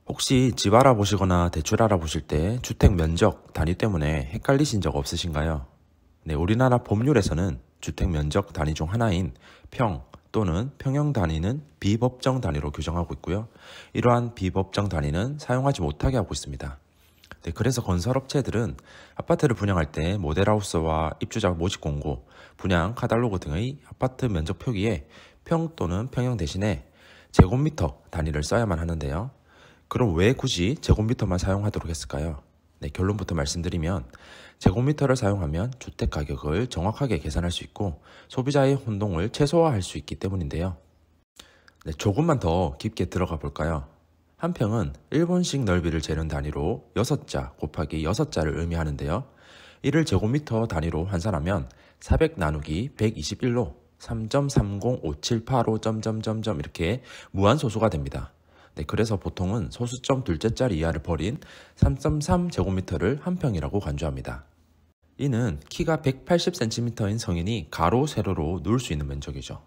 혹시 집 알아보시거나 대출 알아보실 때 주택 면적 단위 때문에 헷갈리신 적 없으신가요? 네, 우리나라 법률에서는 주택 면적 단위 중 하나인 평 또는 평형 단위는 비법정 단위로 규정하고 있고요. 이러한 비법정 단위는 사용하지 못하게 하고 있습니다. 네, 그래서 건설업체들은 아파트를 분양할 때 모델하우스와 입주자 모집 공고, 분양 카탈로그 등의 아파트 면적 표기에 평 또는 평형 대신에 제곱미터 단위를 써야만 하는데요. 그럼 왜 굳이 제곱미터만 사용하도록 했을까요? 네, 결론부터 말씀드리면 제곱미터를 사용하면 주택 가격을 정확하게 계산할 수 있고 소비자의 혼동을 최소화할 수 있기 때문인데요. 네, 조금만 더 깊게 들어가 볼까요? 한 평은 일본식 넓이를 재는 단위로 6자 곱하기 6자를 의미하는데요. 이를 제곱미터 단위로 환산하면 400 나누기 121로 3.30578.5 이렇게 무한소수가 됩니다. 네, 그래서 보통은 소수점 둘째 자리 이하를 버린 3.3제곱미터를 한 평이라고 간주합니다. 이는 키가 180cm인 성인이 가로, 세로로 누울 수 있는 면적이죠.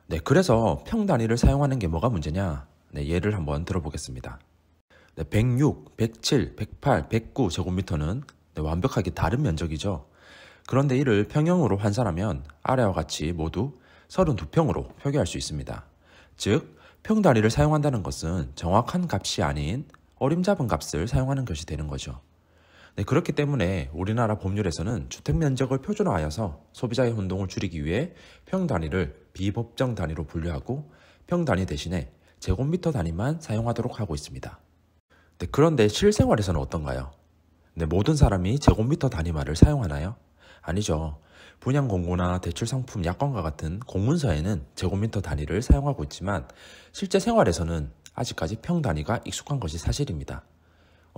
네, 그래서 평 단위를 사용하는 게 뭐가 문제냐? 네, 예를 한번 들어보겠습니다. 네, 106, 107, 108, 109제곱미터는 완벽하게 다른 면적이죠. 그런데 이를 평형으로 환산하면 아래와 같이 모두 32평으로 표기할 수 있습니다. 즉, 평 단위를 사용한다는 것은 정확한 값이 아닌 어림잡은 값을 사용하는 것이 되는 거죠. 네, 그렇기 때문에 우리나라 법률에서는 주택 면적을 표준화하여서 소비자의 혼동을 줄이기 위해 평 단위를 비법정 단위로 분류하고 평 단위 대신에 제곱미터 단위만 사용하도록 하고 있습니다. 네, 그런데 실생활에서는 어떤가요? 네, 모든 사람이 제곱미터 단위말을 사용하나요? 아니죠. 분양 공고나 대출 상품 약관과 같은 공문서에는 제곱미터 단위를 사용하고 있지만 실제 생활에서는 아직까지 평 단위가 익숙한 것이 사실입니다.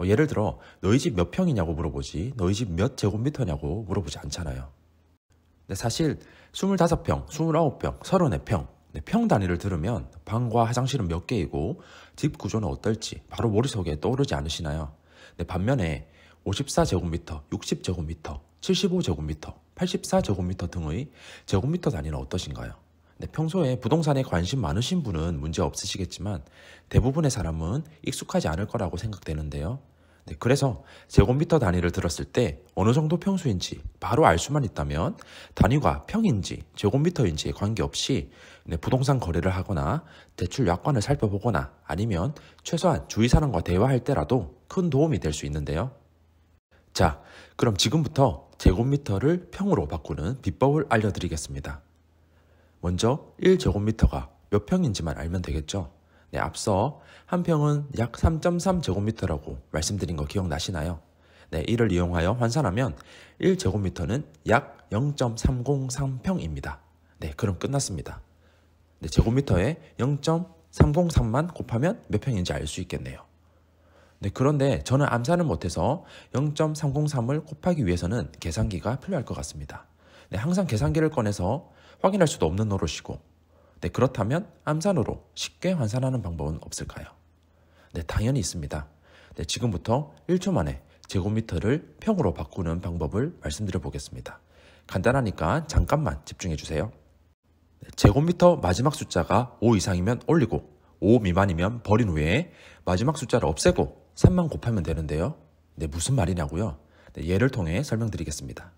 예를 들어 너희 집 몇 평이냐고 물어보지 너희 집 몇 제곱미터냐고 물어보지 않잖아요. 네, 사실 25평, 29평, 34평 평 단위를 들으면 방과 화장실은 몇 개이고 집 구조는 어떨지 바로 머릿속에 떠오르지 않으시나요? 네, 반면에 54제곱미터, 60제곱미터, 75제곱미터, 84제곱미터 등의 제곱미터 단위는 어떠신가요? 네, 평소에 부동산에 관심 많으신 분은 문제 없으시겠지만 대부분의 사람은 익숙하지 않을 거라고 생각되는데요. 네, 그래서 제곱미터 단위를 들었을 때 어느 정도 평수인지 바로 알 수만 있다면 단위가 평인지 제곱미터인지에 관계없이 부동산 거래를 하거나 대출 약관을 살펴보거나 아니면 최소한 주위 사람과 대화할 때라도 큰 도움이 될 수 있는데요. 자, 그럼 지금부터 제곱미터를 평으로 바꾸는 비법을 알려드리겠습니다. 먼저 1제곱미터가 몇 평인지만 알면 되겠죠? 네, 앞서 한 평은 약 3.3제곱미터라고 말씀드린 거 기억나시나요? 네, 이를 이용하여 환산하면 1제곱미터는 약 0.303평입니다. 네, 그럼 끝났습니다. 네, 제곱미터에 0.303만 곱하면 몇 평인지 알 수 있겠네요. 네, 그런데 저는 암산을 못해서 0.303을 곱하기 위해서는 계산기가 필요할 것 같습니다. 네, 항상 계산기를 꺼내서 확인할 수도 없는 노릇이고, 네, 그렇다면 암산으로 쉽게 환산하는 방법은 없을까요? 네, 당연히 있습니다. 네, 지금부터 1초 만에 제곱미터를 평으로 바꾸는 방법을 말씀드려 보겠습니다. 간단하니까 잠깐만 집중해 주세요. 네, 제곱미터 마지막 숫자가 5 이상이면 올리고 5 미만이면 버린 후에 마지막 숫자를 없애고 3만 곱하면 되는데요. 네, 무슨 말이냐고요? 네, 예를 통해 설명드리겠습니다.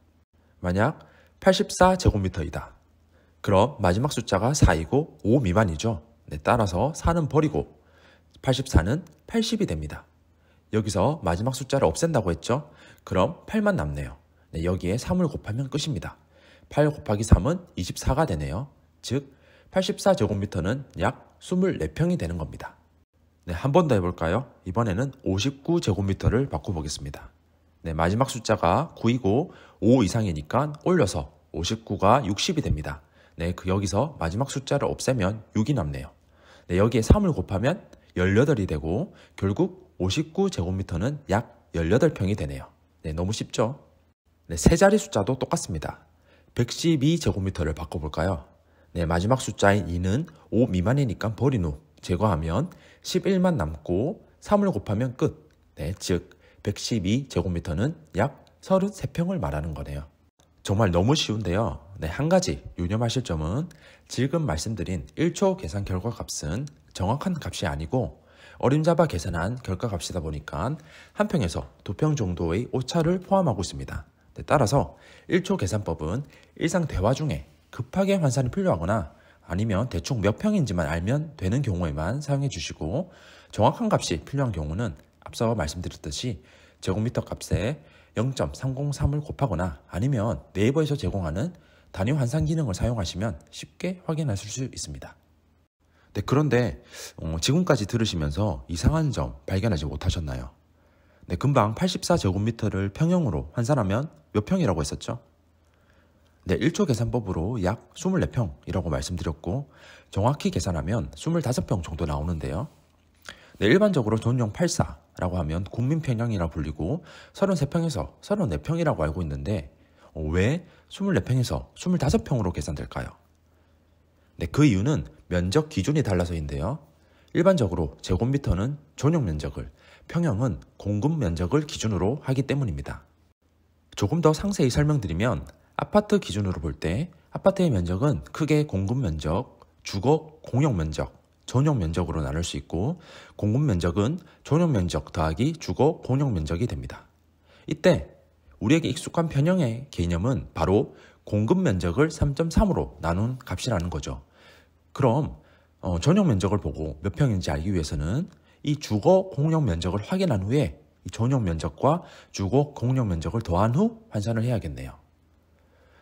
만약 84제곱미터이다. 그럼 마지막 숫자가 4이고 5 미만이죠. 네, 따라서 4는 버리고 84는 80이 됩니다. 여기서 마지막 숫자를 없앤다고 했죠? 그럼 8만 남네요. 네, 여기에 3을 곱하면 끝입니다. 8 곱하기 3은 24가 되네요. 즉 84제곱미터는 약 24평이 되는 겁니다. 네, 한 번 더 해볼까요? 이번에는 59제곱미터를 바꿔보겠습니다. 네, 마지막 숫자가 9이고 5 이상이니까 올려서 59가 60이 됩니다. 네, 여기서 마지막 숫자를 없애면 6이 남네요. 네, 여기에 3을 곱하면 18이 되고 결국 59제곱미터는 약 18평이 되네요. 네, 너무 쉽죠? 네, 세 자리 숫자도 똑같습니다. 112제곱미터를 바꿔볼까요? 네, 마지막 숫자인 2는 5 미만이니까 버린 후 제거하면 11만 남고 3을 곱하면 끝. 네, 즉 112제곱미터는 약 33평을 말하는 거네요. 정말 너무 쉬운데요. 네, 한 가지 유념하실 점은 지금 말씀드린 1초 계산 결과 값은 정확한 값이 아니고 어림잡아 계산한 결과값이다 보니까 한 평에서 두 평 정도의 오차를 포함하고 있습니다. 따라서 1초 계산법은 일상 대화 중에 급하게 환산이 필요하거나 아니면 대충 몇 평인지만 알면 되는 경우에만 사용해 주시고, 정확한 값이 필요한 경우는 앞서 말씀드렸듯이 제곱미터 값에 0.303을 곱하거나 아니면 네이버에서 제공하는 단위 환산 기능을 사용하시면 쉽게 확인하실 수 있습니다. 네, 그런데 지금까지 들으시면서 이상한 점 발견하지 못하셨나요? 네, 금방 84제곱미터를 평형으로 환산하면 몇 평이라고 했었죠? 네, 1초 계산법으로 약 24평이라고 말씀드렸고, 정확히 계산하면 25평 정도 나오는데요. 네, 일반적으로 전용 84라고 하면 국민평형이라 불리고 33평에서 34평이라고 알고 있는데 왜 24평에서 25평으로 계산될까요? 네, 그 이유는 면적 기준이 달라서인데요. 일반적으로 제곱미터는 전용 면적을, 평형은 공급 면적을 기준으로 하기 때문입니다. 조금 더 상세히 설명드리면 아파트 기준으로 볼 때 아파트의 면적은 크게 공급 면적, 주거 공용 면적, 전용 면적으로 나눌 수 있고, 공급 면적은 전용 면적 더하기 주거 공용 면적이 됩니다. 이때 우리에게 익숙한 평형의 개념은 바로 공급 면적을 3.3으로 나눈 값이라는 거죠. 그럼 전용 면적을 보고 몇 평인지 알기 위해서는 이 주거 공용 면적을 확인한 후에 이 전용 면적과 주거 공용 면적을 더한 후 환산을 해야겠네요.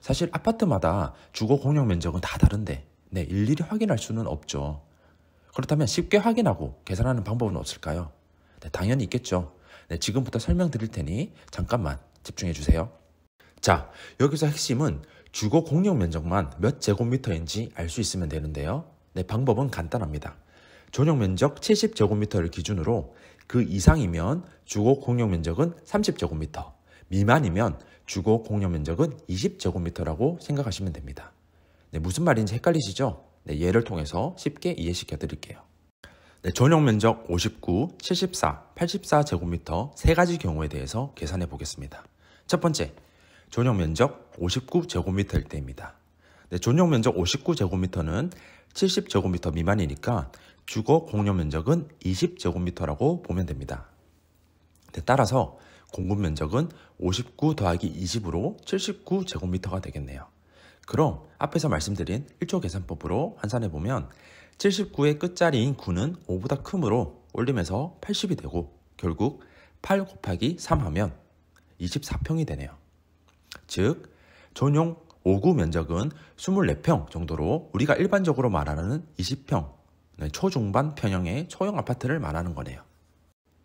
사실 아파트마다 주거 공용 면적은 다 다른데 일일이 확인할 수는 없죠. 그렇다면 쉽게 확인하고 계산하는 방법은 없을까요? 네, 당연히 있겠죠. 네, 지금부터 설명드릴 테니 잠깐만 집중해 주세요. 자, 여기서 핵심은 주거 공용 면적만 몇 제곱미터인지 알 수 있으면 되는데요. 네, 방법은 간단합니다. 전용 면적 70제곱미터를 기준으로 그 이상이면 주거 공용 면적은 30제곱미터, 미만이면 주거 공용 면적은 20제곱미터라고 생각하시면 됩니다. 네, 무슨 말인지 헷갈리시죠? 네, 예를 통해서 쉽게 이해시켜 드릴게요. 네, 전용 면적 59, 74, 84제곱미터 세 가지 경우에 대해서 계산해 보겠습니다. 첫 번째, 전용 면적 59제곱미터일 때입니다. 네, 전용 면적 59제곱미터는 70제곱미터 미만이니까 주거 공용 면적은 20제곱미터라고 보면 됩니다. 네, 따라서 공급 면적은 59 더하기 20으로 79제곱미터가 되겠네요. 그럼 앞에서 말씀드린 1초 계산법으로 환산해보면 79의 끝자리인 9는 5보다 크므로 올리면서 80이 되고 결국 8 곱하기 3 하면 24평이 되네요. 즉 전용 5구 면적은 24평 정도로 우리가 일반적으로 말하는 20평, 초중반 평형의 초형 아파트를 말하는 거네요.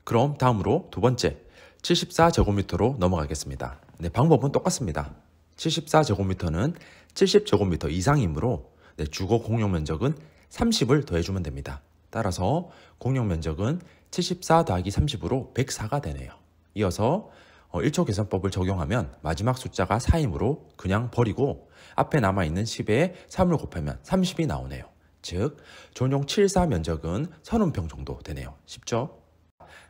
그럼 다음으로 두 번째 74제곱미터로 넘어가겠습니다. 네, 방법은 똑같습니다. 74제곱미터는 70제곱미터 이상이므로 주거 공용 면적은 30을 더해주면 됩니다. 따라서 공용 면적은 74 더하기 30으로 104가 되네요. 이어서 1초 계산법을 적용하면 마지막 숫자가 4이므로 그냥 버리고 앞에 남아있는 10에 3을 곱하면 30이 나오네요. 즉 전용 74 면적은 30평 정도 되네요. 쉽죠?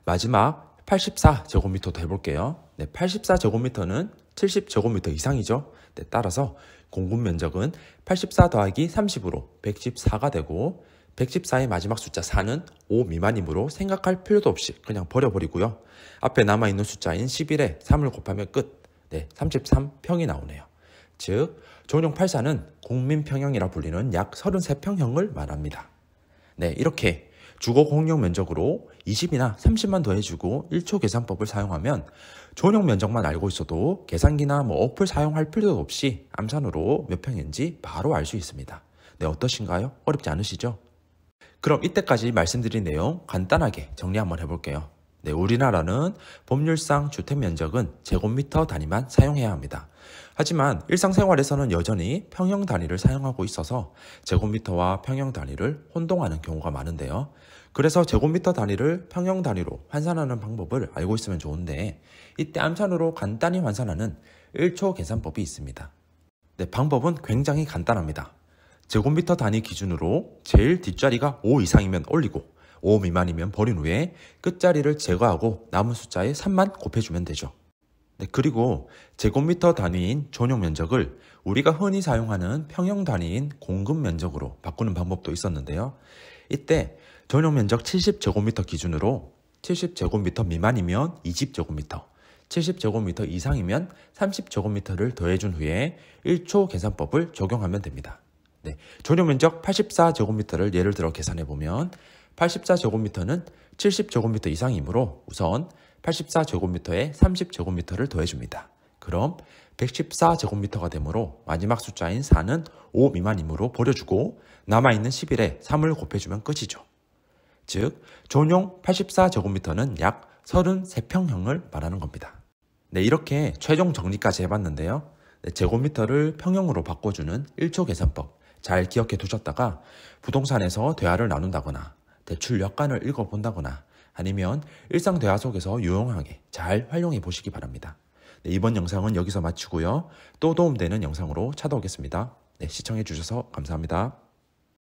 마지막 84제곱미터 더 해볼게요. 네, 84제곱미터는 70제곱미터 이상이죠. 네, 따라서 공급 면적은 84 더하기 30으로 114가 되고 114의 마지막 숫자 4는 5 미만이므로 생각할 필요도 없이 그냥 버려버리고요. 앞에 남아있는 숫자인 11에 3을 곱하면 끝. 네, 33평이 나오네요. 즉 전용 84는 국민평형이라 불리는 약 33평형을 말합니다. 네, 이렇게 주거 공용 면적으로 20이나 30만 더해주고 1초 계산법을 사용하면 전용 면적만 알고 있어도 계산기나 어플 사용할 필요도 없이 암산으로 몇 평인지 바로 알 수 있습니다. 네, 어떠신가요? 어렵지 않으시죠? 그럼 이때까지 말씀드린 내용 간단하게 정리 한번 해볼게요. 네, 우리나라는 법률상 주택 면적은 제곱미터 단위만 사용해야 합니다. 하지만 일상생활에서는 여전히 평형 단위를 사용하고 있어서 제곱미터와 평형 단위를 혼동하는 경우가 많은데요. 그래서 제곱미터 단위를 평형 단위로 환산하는 방법을 알고 있으면 좋은데 이때 암산으로 간단히 환산하는 1초 계산법이 있습니다. 네, 방법은 굉장히 간단합니다. 제곱미터 단위 기준으로 제일 뒷자리가 5 이상이면 올리고 5 미만이면 버린 후에 끝자리를 제거하고 남은 숫자에 3만 곱해주면 되죠. 네, 그리고 제곱미터 단위인 전용 면적을 우리가 흔히 사용하는 평형 단위인 공급 면적으로 바꾸는 방법도 있었는데요. 이때 전용 면적 70제곱미터 기준으로 70제곱미터 미만이면 20제곱미터, 70제곱미터 이상이면 30제곱미터를 더해준 후에 1초 계산법을 적용하면 됩니다. 네, 전용 면적 84제곱미터를 예를 들어 계산해보면 84제곱미터는 70제곱미터 이상이므로 우선 84제곱미터에 30제곱미터를 더해줍니다. 그럼 114제곱미터가 되므로 마지막 숫자인 4는 5 미만이므로 버려주고 남아있는 11에 3을 곱해주면 끝이죠. 즉 전용 84제곱미터는 약 33평형을 말하는 겁니다. 네, 이렇게 최종 정리까지 해봤는데요. 네, 제곱미터를 평형으로 바꿔주는 1초 계산법 잘 기억해 두셨다가 부동산에서 대화를 나눈다거나 대출 약관을 읽어본다거나 아니면 일상 대화 속에서 유용하게 잘 활용해 보시기 바랍니다. 네, 이번 영상은 여기서 마치고요. 또 도움되는 영상으로 찾아오겠습니다. 네, 시청해 주셔서 감사합니다.